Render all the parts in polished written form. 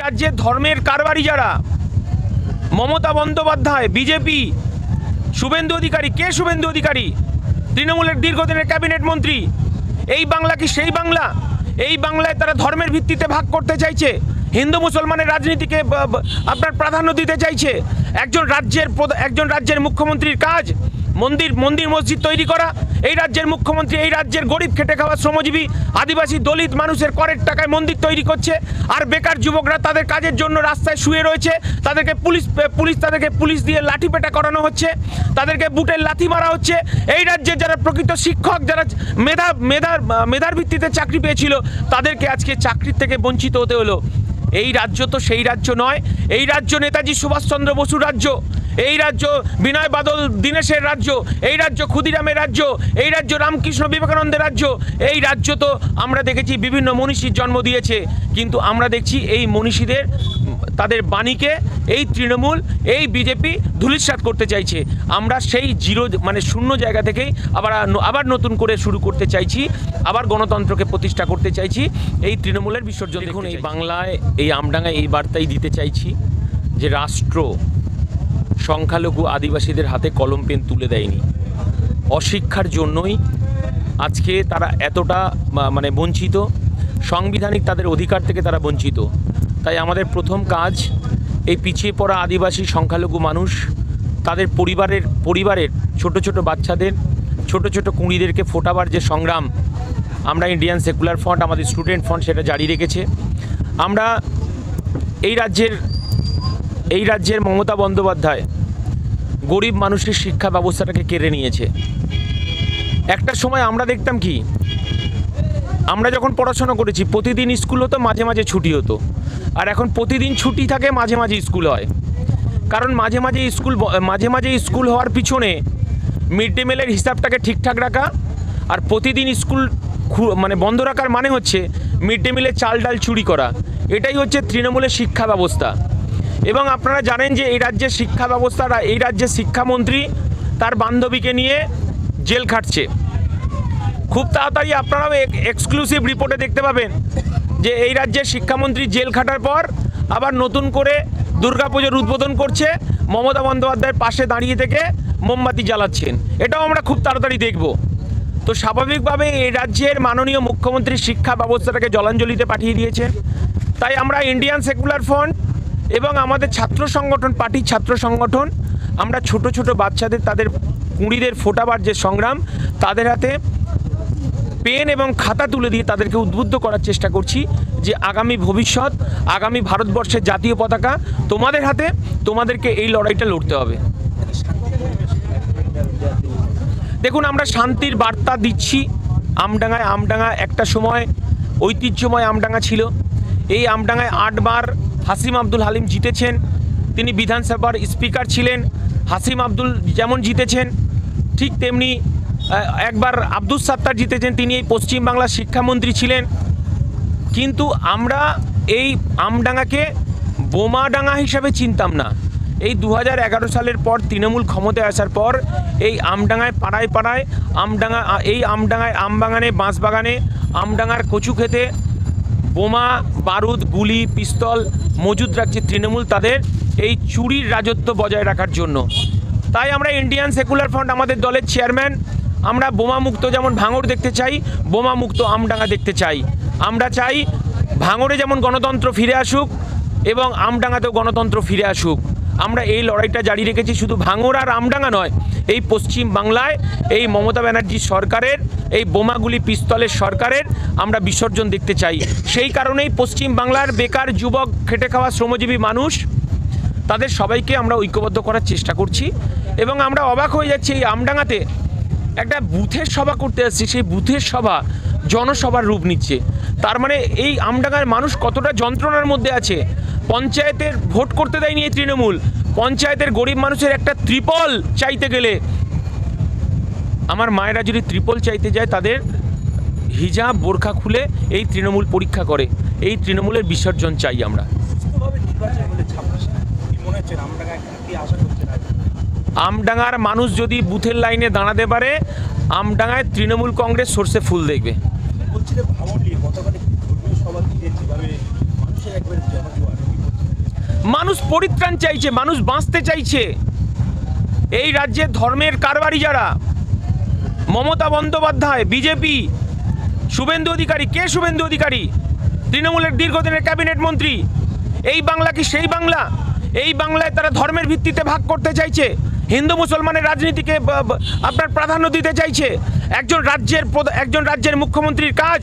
রাজ্যে ধর্মের কারবারি যারা, মমতা বন্দ্যোপাধ্যায়, বিজেপি, শুভেন্দু অধিকারী, কে শুভেন্দু অধিকারী? তৃণমূলের দীর্ঘদিনের ক্যাবিনেট মন্ত্রী। এই বাংলা কি সেই বাংলা? এই বাংলায় তারা ধর্মের ভিত্তিতে ভাগ করতে চাইছে, হিন্দু মুসলমানের রাজনীতিকে আপনার প্রাধান্য দিতে চাইছে। একজন রাজ্যের মুখ্যমন্ত্রীর কাজ মন্দির মসজিদ তৈরি করা। এই রাজ্যের মুখ্যমন্ত্রী এই রাজ্যের গরিব খেটে খাওয়া শ্রমজীবী আদিবাসী দলিত মানুষের করের টাকায় মন্দির তৈরি করছে, আর বেকার যুবকরা তাদের কাজের জন্য রাস্তায় শুয়ে রয়েছে। তাদেরকে পুলিশ দিয়ে লাঠিপেটা করানো হচ্ছে, তাদেরকে বুটের লাথি মারা হচ্ছে। এই রাজ্যের যারা প্রকৃত শিক্ষক, যারা মেধার ভিত্তিতে চাকরি পেয়েছিল, তাদেরকে আজকে চাকরির থেকে বঞ্চিত হতে হলো। এই রাজ্য তো সেই রাজ্য নয়। এই রাজ্য নেতাজি সুভাষচন্দ্র বসুর রাজ্য, এই রাজ্য বিনয় বাদল দীনেশের রাজ্য, এই রাজ্য ক্ষুদিরামের রাজ্য, এই রাজ্য রামকৃষ্ণ বিবেকানন্দের রাজ্য। এই রাজ্য তো আমরা দেখেছি বিভিন্ন মনীষীর জন্ম দিয়েছে, কিন্তু আমরা দেখছি এই মনীষীদের তাদের বাণীকে এই তৃণমূল, এই বিজেপি ধূলিসাৎ করতে চাইছে। আমরা সেই শূন্য জায়গা থেকেই আবার নতুন করে শুরু করতে চাইছি, আবার গণতন্ত্রকে প্রতিষ্ঠা করতে চাইছি এই তৃণমূলের বিসর্জন। দেখুন, এই বাংলায়, এই আমডাঙ্গায় এই বার্তাই দিতে চাইছি যে রাষ্ট্র সংখ্যালঘু আদিবাসীদের হাতে কলম পেন তুলে দেয়নি। অশিক্ষার জন্যই আজকে তারা এতটা বঞ্চিত, সাংবিধানিক তাদের অধিকার থেকে তারা বঞ্চিত। তাই আমাদের প্রথম কাজ এই পিছিয়ে পড়া আদিবাসী সংখ্যালঘু মানুষ, তাদের পরিবারের ছোট ছোট বাচ্চাদের, ছোট ছোট কুঁড়িদেরকে ফোটাবার যে সংগ্রাম, আমরা ইন্ডিয়ান সেকুলার ফ্রন্ট, আমাদের স্টুডেন্ট ফ্রন্ট সেটা জারি রেখেছে। আমরা এই রাজ্যের মমতা বন্দ্যোপাধ্যায় গরিব মানুষের শিক্ষা ব্যবস্থাটাকে কেড়ে নিয়েছে। একটা সময় আমরা দেখতাম কি, আমরা যখন পড়াশোনা করেছি প্রতিদিন স্কুল হতো, মাঝে মাঝে ছুটি হতো। আর এখন প্রতিদিন ছুটি থাকে, মাঝে মাঝে স্কুল হয়। কারণ মাঝে মাঝে স্কুল হওয়ার পিছনে মিড ডে মিলের হিসাবটাকে ঠিকঠাক রাখা, আর প্রতিদিন স্কুল বন্ধ রাখার মানে হচ্ছে মিড ডে মিলে চাল ডাল চুরি করা। এটাই হচ্ছে তৃণমূলের শিক্ষা ব্যবস্থা। এবং আপনারা জানেন যে এই রাজ্যের শিক্ষা ব্যবস্থাটা, এই রাজ্যের শিক্ষামন্ত্রী তার বান্ধবীকে নিয়ে জেল খাটছে। খুব তাড়াতাড়ি আপনারাও এক্সক্লুসিভ রিপোর্টে দেখতে পাবেন যে এই রাজ্যের শিক্ষামন্ত্রী জেল খাটার পর আবার নতুন করে দুর্গাপুজোর উদ্বোধন করছে, মমতা বন্দ্যোপাধ্যায়ের পাশে দাঁড়িয়ে থেকে মোমবাতি জ্বালাচ্ছেন। এটাও আমরা খুব তাড়াতাড়ি দেখব। তো স্বাভাবিকভাবে এই রাজ্যের মাননীয় মুখ্যমন্ত্রী শিক্ষা ব্যবস্থাটাকে জলাঞ্জলিতে পাঠিয়ে দিয়েছেন। তাই আমরা ইন্ডিয়ান সেকুলার ফ্রন্ট এবং আমাদের ছাত্র সংগঠন, পার্টির ছাত্র সংগঠন, আমরা ছোট ছোট বাচ্চাদের, তাদের কুঁড়িদের ফোটাবার যে সংগ্রাম, তাদের হাতে পেন এবং খাতা তুলে দিয়ে তাদেরকে উদ্বুদ্ধ করার চেষ্টা করছি যে আগামী ভবিষ্যৎ, আগামী ভারতবর্ষের জাতীয় পতাকা তোমাদের হাতে, তোমাদেরকে এই লড়াইটা লড়তে হবে। দেখুন, আমরা শান্তির বার্তা দিচ্ছি আমডাঙ্গা একটা সময় ঐতিহ্যময় আমডাঙ্গা ছিল। এই আমডাঙ্গায় 8 বার হাসিম আব্দুল হালিম জিতেছেন। তিনি বিধানসভার স্পিকার ছিলেন। হাসিম আব্দুল যেমন জিতেছেন, ঠিক তেমনি একবার আব্দুল সাত্তার জিতেছেন, তিনি এই পশ্চিমবাংলার শিক্ষামন্ত্রী ছিলেন। কিন্তু আমরা এই আমডাঙ্গাকে বোমাডাঙ্গা হিসাবে চিনতাম না। এই 2011 সালের পর তৃণমূল ক্ষমতায় আসার পর এই আমডাঙ্গায় পাড়ায় পাড়ায় আমডাঙ্গায় আমবাগানে, বাঁশবাগানে, আমডাঙ্গার কচু খেতে বোমা, বারুদ, গুলি, পিস্তল মজুদ রাখছে তৃণমূল তাদের এই চুরির রাজত্ব বজায় রাখার জন্য। তাই আমরা ইন্ডিয়ান সেকুলার ফ্রন্ট, আমাদের দলের চেয়ারম্যান, আমরা বোমা মুক্ত যেমন ভাঙড় দেখতে চাই, বোমা মুক্ত আমডাঙ্গা দেখতে চাই। আমরা চাই ভাঙড়ে যেমন গণতন্ত্র ফিরে আসুক এবং আমডাঙ্গাতেও গণতন্ত্র ফিরে আসুক। আমরা এই লড়াইটা জারি রেখেছি। শুধু ভাঙড় আর আমডাঙ্গা নয়, এই পশ্চিম বাংলায় এই মমতা ব্যানার্জি সরকারের এই বোমাগুলি, পিস্তলের সরকারের আমরা বিসর্জন দেখতে চাই। সেই কারণেই পশ্চিম বাংলার বেকার যুবক, খেটে খাওয়া শ্রমজীবী মানুষ, তাদের সবাইকে আমরা ঐক্যবদ্ধ করার চেষ্টা করছি। এবং আমরা অবাক হয়ে যাচ্ছি, এই আমডাঙ্গাতে একটা বুথের সভা করতে আসছি, সেই বুথের সভা জনসভার রূপ নিচ্ছে। তার মানে এই আমডাঙ্গার মানুষ কতটা যন্ত্রণার মধ্যে আছে। পঞ্চায়েতের ভোট করতে দেয়নি এই তৃণমূল। পঞ্চায়েতের গরিব মানুষের একটা ত্রিপল চাইতে গেলে, আমার মায়েরা যদি ত্রিপল চাইতে যায়, তাদের হিজাব বোরখা খুলে এই তৃণমূল পরীক্ষা করে। এই তৃণমূলের বিসর্জন চাই আমরা। আমডাঙ্গার মানুষ যদি বুথের লাইনে দাঁড়াতে পারে, আমডাঙ্গায় তৃণমূল কংগ্রেস সরষে ফুল দেখবে। মানুষ পরিত্রাণ চাইছে, মানুষ বাঁচতে চাইছে। এই রাজ্যে ধর্মের কারবারি যারা, মমতা বন্দ্যোপাধ্যায়, বিজেপি, শুভেন্দু অধিকারী, কে শুভেন্দু অধিকারী, তৃণমূলের দীর্ঘদিনের ক্যাবিনেট মন্ত্রী। এই বাংলা কি সেই বাংলা? এই বাংলায় তারা ধর্মের ভিত্তিতে ভাগ করতে চাইছে, হিন্দু মুসলমানের রাজনীতিকে আপনার প্রাধান্য দিতে চাইছে। একজন রাজ্যের মুখ্যমন্ত্রীর কাজ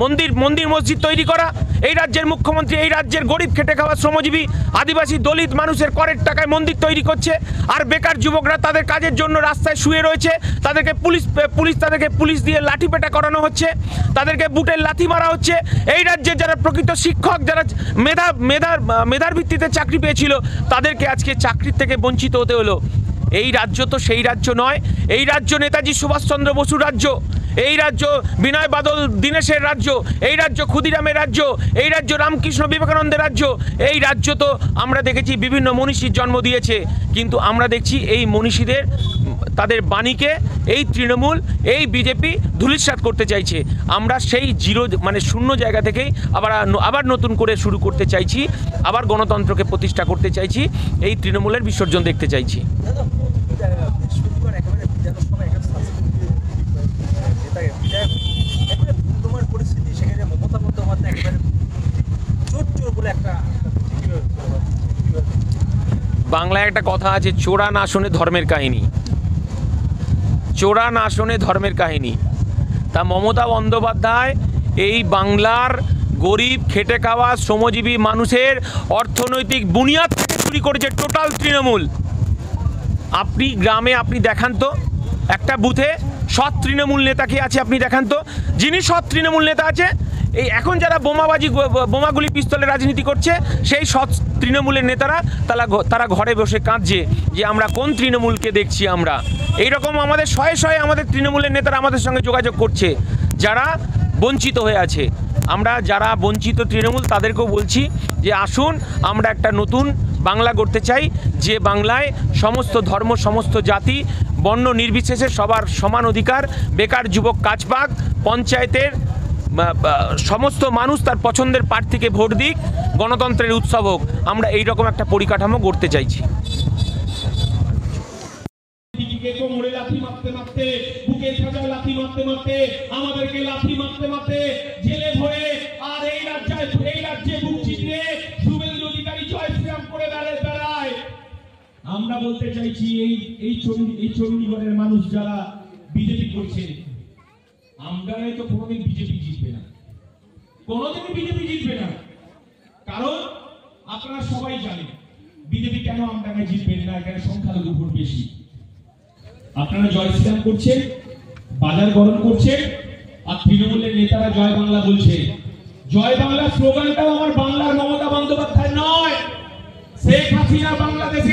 মন্দির মসজিদ তৈরি করা। এই রাজ্যের মুখ্যমন্ত্রী এই রাজ্যের গরিব খেটে খাওয়া শ্রমজীবী আদিবাসী দলিত মানুষের করের টাকায় মন্দির তৈরি করছে, আর বেকার যুবকরা তাদের কাজের জন্য রাস্তায় শুয়ে রয়েছে। তাদেরকে পুলিশ দিয়ে লাঠিপেটা করানো হচ্ছে, তাদেরকে বুটের লাথি মারা হচ্ছে। এই রাজ্যের যারা প্রকৃত শিক্ষক, যারা মেধার ভিত্তিতে চাকরি পেয়েছিল, তাদেরকে আজকে চাকরির থেকে বঞ্চিত হতে হলো। এই রাজ্য তো সেই রাজ্য নয়। এই রাজ্য নেতাজি সুভাষচন্দ্র বসুর রাজ্য, এই রাজ্য বিনয় বাদল দীনেশের রাজ্য, এই রাজ্য ক্ষুদিরামের রাজ্য, এই রাজ্য রামকৃষ্ণ বিবেকানন্দের রাজ্য। এই রাজ্য তো আমরা দেখেছি বিভিন্ন মনীষীর জন্ম দিয়েছে, কিন্তু আমরা দেখছি এই মনীষীদের তাদের বাণীকে এই তৃণমূল, এই বিজেপি ধূলিসাৎ করতে চাইছে। আমরা সেই শূন্য জায়গা থেকেই আবার নতুন করে শুরু করতে চাইছি, আবার গণতন্ত্রকে প্রতিষ্ঠা করতে চাইছি, এই তৃণমূলের বিসর্জন দেখতে চাইছি। বাংলায় একটা কথা আছে, চোরা না শোনে ধর্মের কাহিনী। চোরা না শোনে ধর্মের কাহিনী। তা মমতা বন্দ্যোপাধ্যায় এই বাংলার গরিব খেটে খাওয়া শ্রমজীবী মানুষের অর্থনৈতিক বুনিয়াদ থেকে চুরি করেছে টোটাল তৃণমূল। আপনি গ্রামে দেখান তো একটা বুথে সৎ তৃণমূল নেতা কে আছে, আপনি দেখান তো। যিনি সৎ তৃণমূল নেতা আছে, এই এখন যারা বোমাগুলি পিস্তলের রাজনীতি করছে, সেই সৎ তৃণমূলের নেতারা তারা ঘরে বসে কাঁদছে যে আমরা কোন তৃণমূলকে দেখছি। আমরা এইরকম আমাদের শয়ে আমাদের তৃণমূলের নেতারা আমাদের সঙ্গে যোগাযোগ করছে, যারা বঞ্চিত হয়ে আছে। আমরা যারা বঞ্চিত তৃণমূল তাদেরকেও বলছি যে আসুন, আমরা একটা নতুন বাংলা গড়তে চাই, যে বাংলায় সমস্ত ধর্ম, সমস্ত জাতি, বর্ণ নির্বিশেষে সবার সমান অধিকার, বেকার যুবক কাজ পাক, পঞ্চায়েতের সমস্ত মানুষ তার পছন্দের প্রার্থীকে ভোট দিক, গণতন্ত্রের উৎসব হোক। আমরা এইরকম একটা পরিকাঠামো গড়তে চাইছি। আমরা বলতে চাইছি এই চণ্ডীগড়ের মানুষ যারা বিজেপি করছে, আমডাঙ্গায় তো কোনোদিন বিজেপি জিতবে না, কোনোদিনই বিজেপি জিতবে না। কারণ আপনারা সবাই জানেন বিজেপি কেন আমডাঙ্গায় জিতবে না, এখানে সংখ্যালঘু ভোট বেশি। আপনারা জয় শ্রীরাম করছেন, বাজার গরম করছেন, আর তৃণমূলের নেতারা জয় বাংলা বলছে। জয় বাংলা স্লোগানটাও আমার বাংলার মমতা বন্দ্যোপাধ্যায় নয়, শেখ হাসিনা বাংলাদেশে